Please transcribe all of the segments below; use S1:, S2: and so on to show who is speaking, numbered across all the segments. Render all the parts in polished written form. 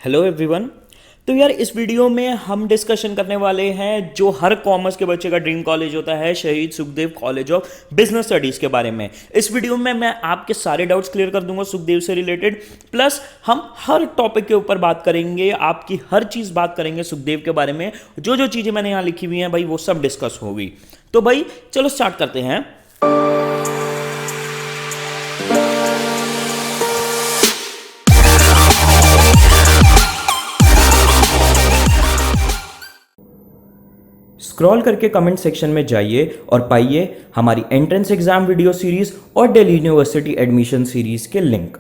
S1: Hello everyone. तो यार इस वीडियो में हम डिस्कशन करने वाले हैं जो हर कॉमर्स के बच्चे का ड्रीम कॉलेज होता है, शहीद Sukhdev college of business studies के बारे में। इस वीडियो में मैं आपके सारे डाउट्स क्लियर कर दूंगा सुखदेव से रिलेटेड, प्लस हम हर टॉपिक के ऊपर बात करेंगे, आपकी हर चीज बात करेंगे सुखदेव के बारे में। जो जो चीजें मैंने यहाँ लिखी हुई हैं भाई वो सब डिस्कस होगी। तो भाई चलो स्टार्ट करते हैं। स्क्रॉल करके कमेंट सेक्शन में जाइए और पाइए हमारी एंट्रेंस एग्जाम वीडियो सीरीज और दिल्ली यूनिवर्सिटी एडमिशन सीरीज के लिंक।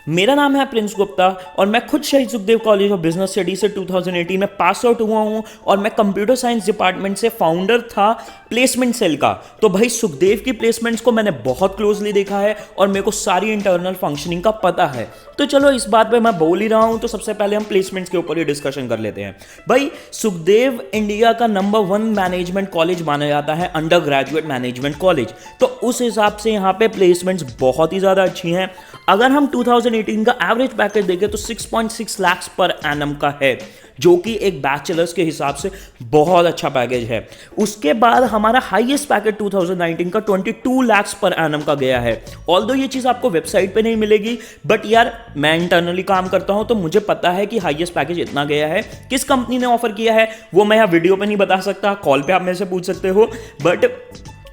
S1: मेरा नाम है प्रिंस गुप्ता और मैं खुद शहीद Sukhdev college of business studies से 2018 में पास आउट हुआ हूं और मैं कंप्यूटर साइंस डिपार्टमेंट से फाउंडर था प्लेसमेंट सेल का। तो भाई सुखदेव की प्लेसमेंट्स को मैंने बहुत क्लोजली देखा है और मेरे को सारी इंटरनल फंक्शनिंग का पता है। तो चलो इस बात पे मैं बोल ही रहा हूं तो सबसे पहले हम प्लेसमेंट्स के ऊपर ही डिस्कशन कर लेते हैं। भाई सुखदेव इंडिया का नंबर 1 मैनेजमेंट कॉलेज माना जाता है, अंडर ग्रेजुएट मैनेजमेंट कॉलेज। तो उस हिसाब से यहाँ पे प्लेसमेंट्स बहुत ही ज्यादा अच्छी हैं। अगर हम 2018 का एवरेज पैकेज देखें तो 6.6 लाख पर एनम का है, जो कि एक बैचलर्स के हिसाब से बहुत अच्छा पैकेज है। उसके बाद हमारा हाईएस्ट पैकेज 2019 का 22 लाख पर एनम का गया है। ऑल्दो ये चीज आपको वेबसाइट पे नहीं मिलेगी, बट यार मैं इंटरनली काम करता हूं तो मुझे पता है कि हाईएस्ट पैकेज इतना गया है। किस कंपनी ने ऑफर किया है वो मैं यहाँ वीडियो पे नहीं बता सकता, कॉल पे आप मेरे से पूछ सकते हो, बट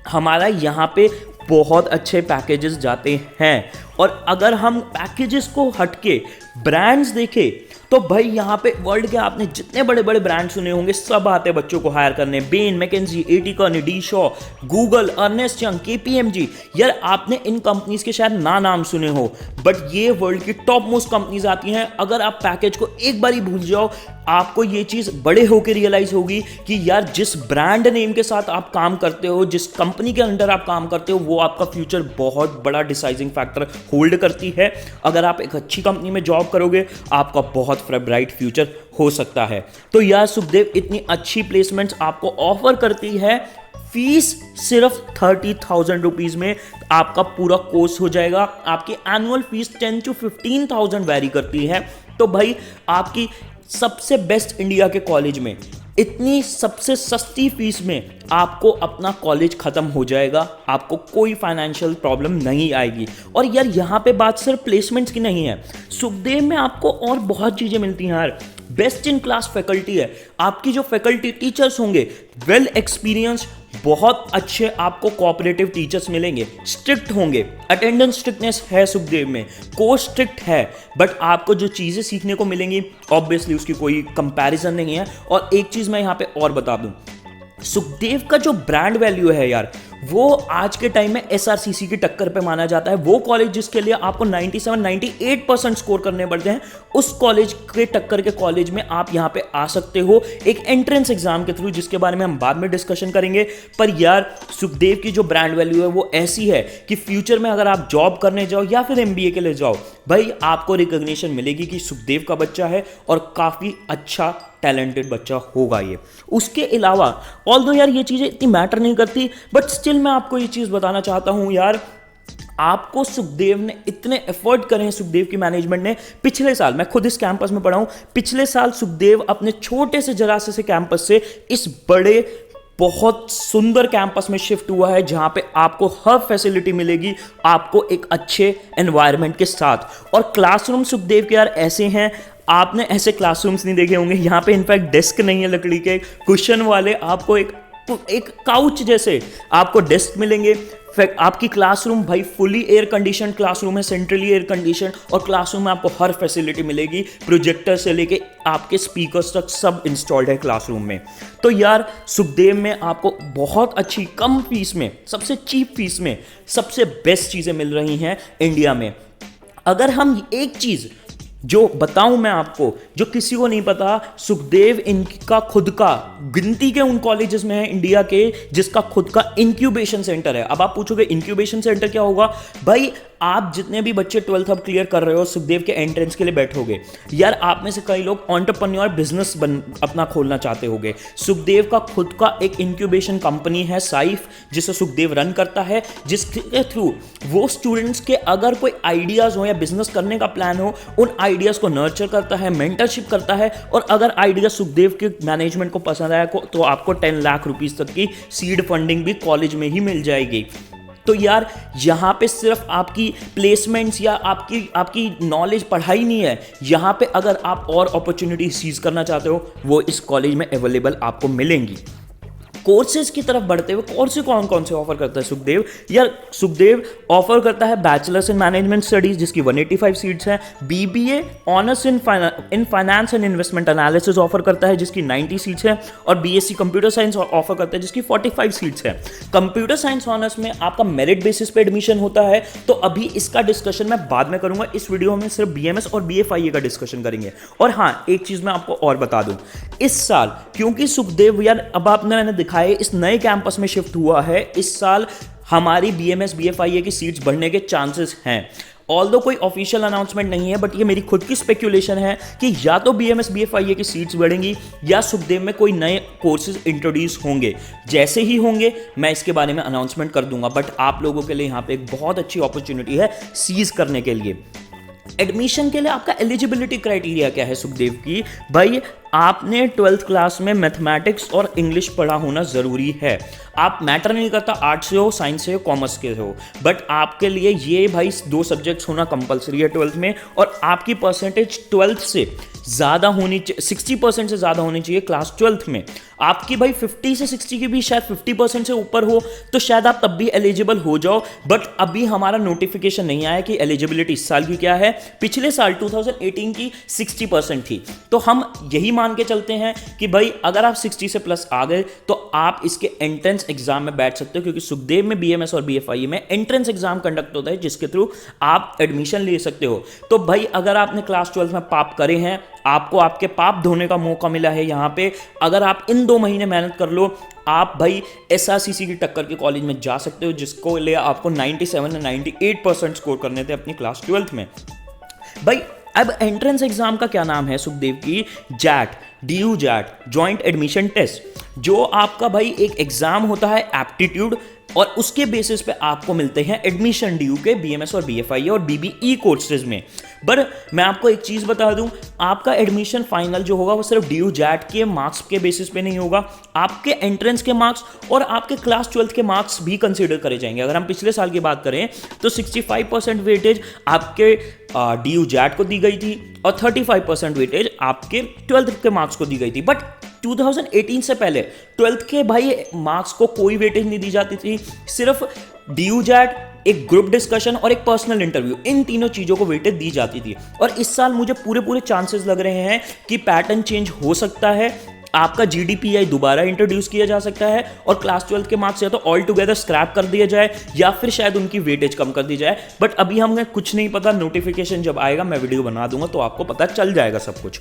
S1: हमारा यहाँ पे बहुत अच्छे पैकेजेस जाते हैं। और अगर हम पैकेजेस को हटके ब्रांड्स देखें तो भाई यहाँ पे वर्ल्ड के आपने जितने बड़े बड़े ब्रांड सुने होंगे सब आते हैं बच्चों को हायर करने। Bain, McKinsey, A T Kearney, D Shaw, Google, Ernst Young, KPMG. यार आपने इन कंपनीज के शायद नाम सुने हो, बट ये वर्ल्ड की टॉप मोस्ट कंपनीज आती हैं। अगर आप पैकेज को एक बार ही भूल जाओ, आपको ये चीज बड़े होकर रियलाइज होगी कि यार जिस ब्रांड नेम के साथ आप काम करते हो, जिस कंपनी के अंडर आप काम करते हो, वो आपका फ्यूचर बहुत बड़ा डिसाइडिंग फैक्टर होल्ड करती है। अगर आप एक अच्छी कंपनी में जॉब करोगे आपका बहुत ब्राइट फ्यूचर हो सकता है। तो यार सुखदेव इतनी अच्छी प्लेसमेंट्स आपको ऑफर करती है। फीस सिर्फ 30,000 रुपीज में आपका पूरा कोर्स हो जाएगा। आपकी एनुअल फीस 10 to 15,000 वैरी करती है। तो भाई आपकी सबसे बेस्ट इंडिया के कॉलेज में इतनी सबसे सस्ती फीस में आपको अपना कॉलेज खत्म हो जाएगा, आपको कोई फाइनेंशियल प्रॉब्लम नहीं आएगी। और यार यहाँ पे बात सिर्फ प्लेसमेंट्स की नहीं है, सुखदेव में आपको और बहुत चीजें मिलती हैं यार। बेस्ट इन क्लास फैकल्टी है, आपकी जो फैकल्टी टीचर्स होंगे वेल एक्सपीरियंस, बहुत अच्छे आपको कोऑपरेटिव टीचर्स मिलेंगे, स्ट्रिक्ट होंगे, अटेंडेंस स्ट्रिक्टनेस है सुखदेव में, कोर्स स्ट्रिक्ट है, बट आपको जो चीजें सीखने को मिलेंगी ऑब्वियसली उसकी कोई कंपैरिजन नहीं है। और एक चीज मैं यहाँ पे और बता दूं, सुखदेव का जो ब्रांड वैल्यू है यार वो आज के टाइम में एसआरसीसी की टक्कर पे माना जाता है। वो कॉलेज जिसके लिए आपको 97-98% स्कोर करने पड़ते हैं, उस कॉलेज के टक्कर के कॉलेज में आप यहां पे आ सकते हो एक एंट्रेंस एग्जाम के थ्रू, जिसके बारे में हम बाद में डिस्कशन करेंगे। पर यार सुखदेव की जो ब्रांड वैल्यू है वो ऐसी है कि फ्यूचर में अगर आप जॉब करने जाओ या फिर एमबीए के लिए जाओ, भाई आपको रिकॉग्निशन मिलेगी कि सुखदेव का बच्चा है और काफी अच्छा टैलेंटेड बच्चा होगा ये। उसके अलावा ऑल्दो यार ये चीजें इतनी मैटर नहीं करती, बट स्टिल मैं आपको ये चीज बताना चाहता हूं यार, आपको सुखदेव ने इतने एफर्ट करे हैं, सुखदेव की मैनेजमेंट ने। पिछले साल मैं खुद इस कैंपस में पढ़ा हूं, पिछले साल सुखदेव अपने छोटे से जरा से कैंपस से इस बड़े बहुत सुंदर कैंपस में शिफ्ट हुआ है, जहां पे आपको हर फैसिलिटी मिलेगी, आपको एक अच्छे एनवायरनमेंट के साथ। और क्लासरूम सुखदेव के यार ऐसे हैं, आपने ऐसे क्लासरूम्स नहीं देखे होंगे। यहाँ पे इनफैक्ट डेस्क नहीं है लकड़ी के, कुशन वाले, आपको एक काउच जैसे आपको डेस्क मिलेंगे। आपकी क्लासरूम भाई फुली एयर कंडीशन क्लासरूम है, सेंट्रली एयर कंडीशन, और क्लासरूम में आपको हर फैसिलिटी मिलेगी, प्रोजेक्टर से लेके आपके स्पीकर्स तक सब इंस्टॉल्ड है क्लासरूम में। तो यार सुखदेव में आपको बहुत अच्छी कम फीस में, सबसे चीप फीस में सबसे बेस्ट चीजें मिल रही हैं इंडिया में। अगर हम एक चीज जो बताऊं मैं आपको, जो किसी को नहीं पता, सुखदेव इनका खुद का गिनती के उन कॉलेजेस में है इंडिया के जिसका खुद का इंक्यूबेशन सेंटर है। अब आप पूछोगे इंक्यूबेशन सेंटर क्या होगा? भाई आप जितने भी बच्चे 12th अब क्लियर कर रहे हो, सुखदेव के एंट्रेंस के लिए बैठोगे यार, आप में से कई लोग एंटरप्रेन्योर बिजनेस अपना खोलना चाहते होगे। सुखदेव का खुद का एक इंक्यूबेशन कंपनी है साइफ, जिसे सुखदेव रन करता है, जिसके थ्रू वो स्टूडेंट्स के अगर कोई आइडियाज हो या बिजनेस करने का प्लान हो, उन आइडियाज को नर्चर करता है, मेंटरशिप करता है, और अगर आइडिया सुखदेव के मैनेजमेंट को पसंद आया तो आपको 10 लाख रुपीस तक की सीड फंडिंग भी कॉलेज में ही मिल जाएगी। तो यार यहाँ पे सिर्फ आपकी प्लेसमेंट्स या आपकी नॉलेज पढ़ाई नहीं है, यहाँ पे अगर आप और अपॉर्चुनिटी सीज करना चाहते हो वो इस कॉलेज में अवेलेबल आपको मिलेंगी। कोर्सेज की तरफ बढ़ते हुए कोर्सेज कौन कौन से ऑफर करता है सुखदेव? यार सुखदेव ऑफर करता है बैचलर्स इन मैनेजमेंट स्टडीज जिसकी 185 सीट्स हैं, BBA honours in finance and investment analysis offer करता है जिसकी 90 सीट्स हैं, और बीएससी कंप्यूटर साइंस ऑफर करता है जिसकी 45 सीट्स हैं। कंप्यूटर साइंस ऑनर्स में आपका मेरिट बेसिस पे एडमिशन होता है, तो अभी इसका डिस्कशन मैं बाद में करूंगा। इस वीडियो में सिर्फ बीएमएस और बीएफआईए का डिस्कशन करेंगे। और हाँ, एक चीज मैं आपको और बता दूं, इस साल क्योंकि सुखदेव यार अब मैंने दिखाया इस नए कैंपस में शिफ्ट हुआ है, इस साल हमारी बीएमएस बीएफआईए की सीट्स बढ़ने के चांसेस हैं। ऑल्दो कोई ऑफिशियल अनाउंसमेंट नहीं है, बट ये मेरी खुद की स्पेक्यूलेशन है कि या तो बीएमएस बीएफआईए की सीट्स बढ़ेंगी या सुखदेव में कोई नए कोर्सेज इंट्रोड्यूस होंगे। जैसे ही होंगे मैं इसके बारे में अनाउंसमेंट कर दूंगा, बट आप लोगों के लिए यहाँ पे एक बहुत अच्छी अपॉर्चुनिटी है सीज करने के लिए। एडमिशन के लिए आपका एलिजिबिलिटी क्राइटेरिया क्या है सुखदेव की? भाई आपने 12th क्लास में मैथमेटिक्स और इंग्लिश पढ़ा होना ज़रूरी है। आप मैटर नहीं करता आर्ट्स से हो, साइंस से हो, कॉमर्स के हो, बट आपके लिए ये भाई 2 सब्जेक्ट्स होना कंपलसरी है 12th में, और आपकी परसेंटेज 12th से ज़्यादा होनी चाहिए, 60% से ज़्यादा होनी चाहिए क्लास 12th में। आपकी भाई 50 से 60 की भी शायद 50% से ऊपर हो तो शायद आप तब भी एलिजिबल हो जाओ, बट अभी हमारा नोटिफिकेशन नहीं आया कि एलिजिबिलिटी इस साल की क्या है। पिछले साल 2018 की 60% थी, तो हम यही मान के चलते हैं कि भाई अगर आप 60 से प्लस आ गए तो आप इसके एंट्रेंस एग्जाम में बैठ सकते हो, क्योंकि सुखदेव में बीएमएस और बीएफआईए में एंट्रेंस एग्जाम कंडक्ट होता है जिसके थ्रू आप एडमिशन ले सकते हो। तो भाई अगर आपने क्लास 12 में पाप करे हैं, आपको आपके पाप धोने का मौका मिला है यहाँ पे। अगर आप इन 2 महीने मेहनत कर लो, आप भाई एसआरसीसी की टक्कर के कॉलेज में जा सकते हो, जिसको ले आपको 97 या 98% स्कोर करने थे अपनी क्लास 12 में। भाई अब एंट्रेंस एग्जाम का क्या नाम है सुखदेव की? JAT, DU JAT, joint admission test, जो आपका भाई एक एग्जाम होता है एप्टीट्यूड, और उसके बेसिस पे आपको मिलते हैं एडमिशन DU के बीएमएस और बीएफआईए और बीबीई कोर्सेज में। पर मैं आपको एक चीज़ बता दूं, आपका एडमिशन फाइनल जो होगा वो सिर्फ DU जैट के मार्क्स के बेसिस पे नहीं होगा, आपके एंट्रेंस के मार्क्स और आपके क्लास 12 के मार्क्स भी कंसीडर करे जाएंगे। अगर हम पिछले साल की बात करें तो 65% वेटेज आपके DU जैट को दी गई थी और 35% वेटेज आपके 12th के मार्क्स को दी गई थी। बट 2018 से पहले 12th के भाई मार्क्स को कोई वेटेज नहीं दी जाती थी, सिर्फ DU जैट, एक ग्रुप डिस्कशन और एक पर्सनल इंटरव्यू, इन तीनों चीजों को वेटेज दी जाती थी। और इस साल मुझे पूरे चांसेस लग रहे हैं कि पैटर्न चेंज हो सकता है, आपका GDPI दोबारा इंट्रोड्यूस किया जा सकता है और क्लास 12 के मार्क्स या तो ऑल टुगेदर स्क्रैप कर दिया जाए या फिर शायद उनकी वेटेज कम कर दी जाए। बट अभी हमें कुछ नहीं पता, नोटिफिकेशन जब आएगा मैं वीडियो बना दूंगा तो आपको पता चल जाएगा सब कुछ।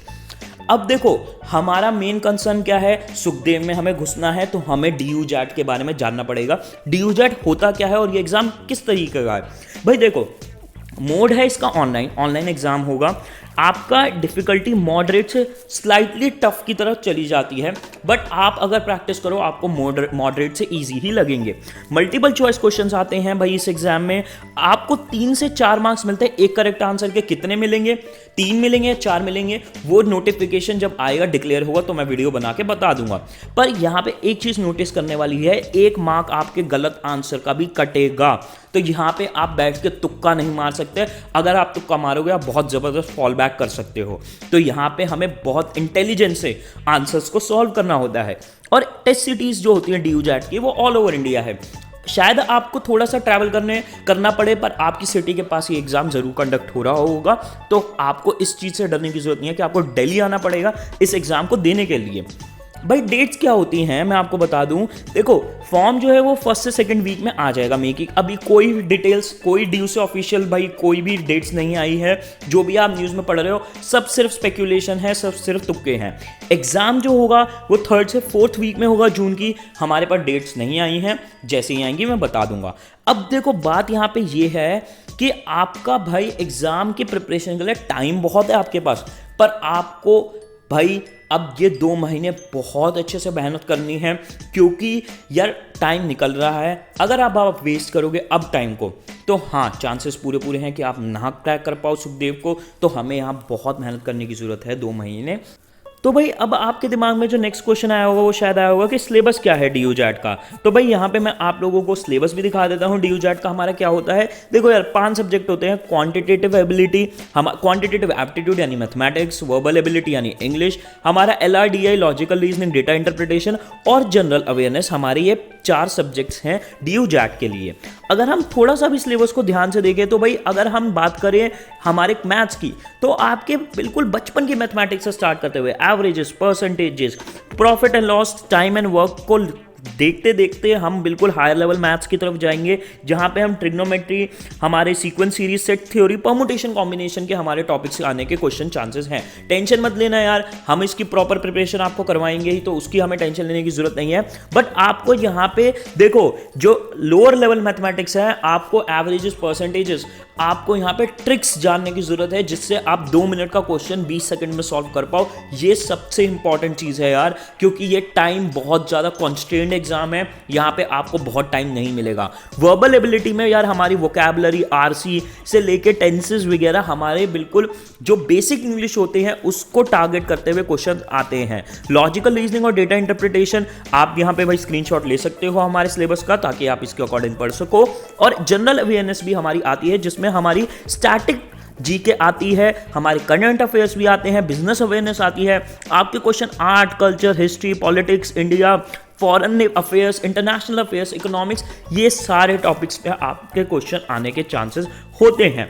S1: अब देखो हमारा मेन कंसर्न क्या है, सुखदेव में हमें घुसना है तो हमें DU जैट के बारे में जानना पड़ेगा। DU जैट होता क्या है और ये एग्जाम किस तरीके का है? भाई देखो, मोड है इसका ऑनलाइन एग्जाम होगा। आपका डिफिकल्टी मॉडरेट से स्लाइटली टफ की तरफ चली जाती है, बट आप अगर प्रैक्टिस करो आपको मॉडरेट से इजी ही लगेंगे। मल्टीपल चॉइस क्वेश्चंस आते हैं भाई इस एग्जाम में, आपको 3 से 4 मार्क्स मिलते हैं। एक करेक्ट आंसर के कितने मिलेंगे, 3 मिलेंगे या 4 मिलेंगे, वो नोटिफिकेशन जब आएगा डिक्लेयर होगा तो मैं वीडियो बना के बता दूंगा। पर यहाँ पे एक चीज नोटिस करने वाली है, 1 मार्क आपके गलत आंसर का भी कटेगा, तो यहाँ पे आप बैठ के तुक्का नहीं मार सकते। अगर आप तुक्का मारोगे आप बहुत जबरदस्त फॉल बैक कर सकते हो। तो यहाँ पे हमें बहुत इंटेलिजेंस से आंसर्स को सॉल्व करना होता है। और टेस्ट सिटीज जो होती हैं DU जैट की वो ऑल ओवर इंडिया है। शायद आपको थोड़ा सा ट्रैवल करना पड़े, पर आपकी सिटी के पास ये एग्जाम जरूर कंडक्ट हो रहा होगा, तो आपको इस चीज से डरने की जरूरत नहीं है कि आपको दिल्ली आना पड़ेगा इस एग्जाम को देने के लिए। भाई डेट्स क्या होती हैं मैं आपको बता दूं, देखो फॉर्म जो है वो फर्स्ट से सेकंड वीक में आ जाएगा मे की। अभी कोई डिटेल्स, कोई ड्यू से ऑफिशियल भाई कोई भी डेट्स नहीं आई है। जो भी आप न्यूज़ में पढ़ रहे हो सब सिर्फ स्पेक्यूलेशन है, सब सिर्फ तुक्के हैं। एग्जाम जो होगा वो थर्ड से फोर्थ वीक में होगा जून की। हमारे पास डेट्स नहीं आई हैं, जैसे ही आएंगी मैं बता दूंगा। अब देखो बात यहाँ पे ये है कि आपका भाई एग्जाम की प्रिपरेशन के लिए टाइम बहुत है आपके पास, पर आपको भाई अब ये 2 महीने बहुत अच्छे से मेहनत करनी है, क्योंकि यार टाइम निकल रहा है। अगर आप वेस्ट करोगे अब टाइम को, तो हाँ चांसेस पूरे पूरे हैं कि आप ना क्रैक कर पाओ सुखदेव को। तो हमें यहाँ बहुत मेहनत करने की ज़रूरत है 2 महीने। तो भाई अब आपके दिमाग में जो नेक्स्ट क्वेश्चन आया होगा वो शायद आया होगा कि सिलेबस क्या है डीयू जैट का। तो भाई यहाँ पे मैं आप लोगों को सिलेबस भी दिखा देता हूँ डीयू जैट का हमारा क्या होता है। देखो यार 5 सब्जेक्ट होते हैं। क्वांटिटेटिव एबिलिटी, हम क्वांटिटेटिव एप्टीट्यूड यानी मैथमेटिक्स, वर्बल एबिलिटी यानी इंग्लिश, हमारा LRDI logical reasoning, data interpretation और जनरल अवेयरनेस। हमारे ये 4 सब्जेक्ट्स हैं डीयू जैट के लिए। अगर हम थोड़ा सा भी सिलेबस को ध्यान से देखें तो भाई अगर हम बात करें हमारे मैथ्स की, तो आपके बिल्कुल बचपन की मैथमेटिक्स से स्टार्ट करते हुए averages, percentages, profit and loss, time and work को देखते देखते हम बिल्कुल हायर लेवल मैथ्स की तरफ जाएंगे, जहां पे हम ट्रिग्नोमेट्री, हमारे sequence series, set theory, permutation, combination के हमारे टॉपिक्स आने के क्वेश्चन चांसेस हैं। टेंशन मत लेना यार, हम इसकी प्रॉपर प्रिपरेशन आपको करवाएंगे ही, तो उसकी हमें टेंशन लेने की जरूरत नहीं है। बट आपको यहाँ पे देखो जो लोअर लेवल मैथमेटिक्स है, आपको एवरेजेस, परसेंटेजेस, आपको यहाँ पे ट्रिक्स जानने की जरूरत है, जिससे आप 2 मिनट का क्वेश्चन 20 सेकंड में सॉल्व कर पाओ। ये सबसे इंपॉर्टेंट चीज है यार, क्योंकि ये टाइम बहुत ज्यादा कॉन्स्ट्रेंड एग्जाम है, यहाँ पे आपको बहुत टाइम नहीं मिलेगा। वर्बल एबिलिटी में यार हमारी वोकैबुलरी, आरसी से लेके टेंसेस वगैरह हमारे बिल्कुल जो बेसिक इंग्लिश होते हैं उसको टारगेट करते हुए क्वेश्चन आते हैं। लॉजिकल रीजनिंग और डेटा इंटरप्रिटेशन आप यहाँ पे भाई स्क्रीनशॉट ले सकते हो हमारे सिलेबस का, ताकि आप इसके अकॉर्डिंग पढ़ सको। और जनरल अवेयरनेस भी हमारी आती है, जिसमें हमारी स्टैटिक जीके आती है, हमारे करंट अफेयर्स भी आते हैं, बिजनेस अवेयरनेस आती है। आपके question art, culture, history, politics, India, foreign affairs, international affairs, economics, ये सारे टॉपिक्स पे आपके क्वेश्चन आने के चांसेस होते हैं।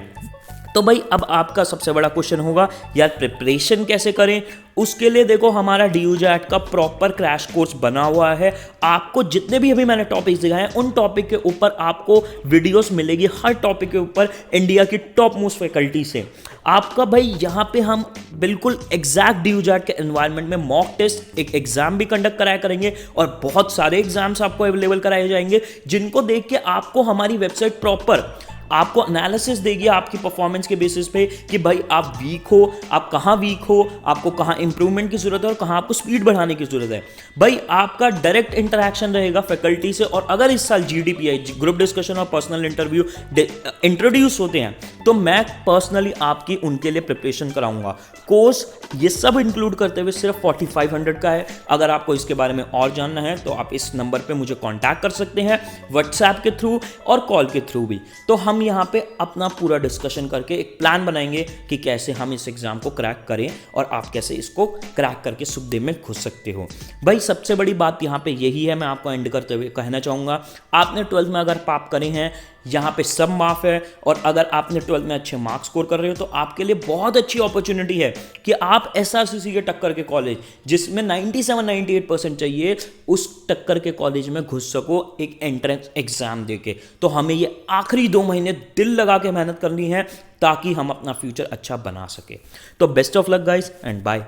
S1: तो भाई अब आपका सबसे बड़ा क्वेश्चन होगा यार प्रिपरेशन कैसे करें। उसके लिए देखो हमारा डीयू जैट का प्रॉपर क्रैश कोर्स बना हुआ है। आपको जितने भी अभी मैंने टॉपिक्स दिखाए हैं उन टॉपिक के ऊपर आपको वीडियोस मिलेगी, हर टॉपिक के ऊपर इंडिया की टॉप मोस्ट फैकल्टी से। आपका भाई यहाँ पे हम बिल्कुल एग्जैक्ट डीयू जैट के एनवायरनमेंट में मॉक टेस्ट, एक एग्जाम भी कंडक्ट कराया करेंगे, और बहुत सारे एग्जाम्स आपको अवेलेबल कराए जाएंगे, जिनको देख के आपको हमारी वेबसाइट प्रॉपर आपको एनालिसिस देगी आपकी परफॉर्मेंस के बेसिस पे कि भाई आप वीक हो, आप कहाँ वीक हो, आपको कहाँ इंप्रूवमेंट की जरूरत है और कहाँ आपको स्पीड बढ़ाने की जरूरत है। भाई आपका डायरेक्ट इंटरेक्शन रहेगा फैकल्टी से। और अगर इस साल GDPI, ग्रुप डिस्कशन और पर्सनल इंटरव्यू इंट्रोड्यूस होते हैं, तो मैं पर्सनली आपकी उनके लिए प्रिपरेशन कराऊंगा। कोर्स ये सब इंक्लूड करते हुए सिर्फ 4500 का है। अगर आपको इसके बारे में और जानना है तो आप इस नंबर पे मुझे कांटेक्ट कर सकते हैं, व्हाट्सएप के थ्रू और कॉल के थ्रू भी। तो हम यहाँ पे अपना पूरा डिस्कशन करके एक प्लान बनाएंगे कि कैसे हम इस एग्जाम को क्रैक करें और आप कैसे इसको क्रैक करके सुखदेव में घुस सकते हो। भाई सबसे बड़ी बात यहाँ पे यही है, मैं आपको एंड करते हुए कहना चाहूँगा, आपने 12th में अगर पाप करे हैं, यहाँ पे सब माफ है। और अगर आपने 12th में अच्छे मार्क्स स्कोर कर रहे हो तो आपके लिए बहुत अच्छी अपॉर्चुनिटी है कि आप SRCC के टक्कर के कॉलेज, जिसमें 97-98% चाहिए, उस टक्कर के कॉलेज में घुस सको एक एंट्रेंस एग्जाम देके। तो हमें ये आखिरी 2 महीने दिल लगा के मेहनत करनी है, ताकि हम अपना फ्यूचर अच्छा बना सके। तो best of luck guys and bye.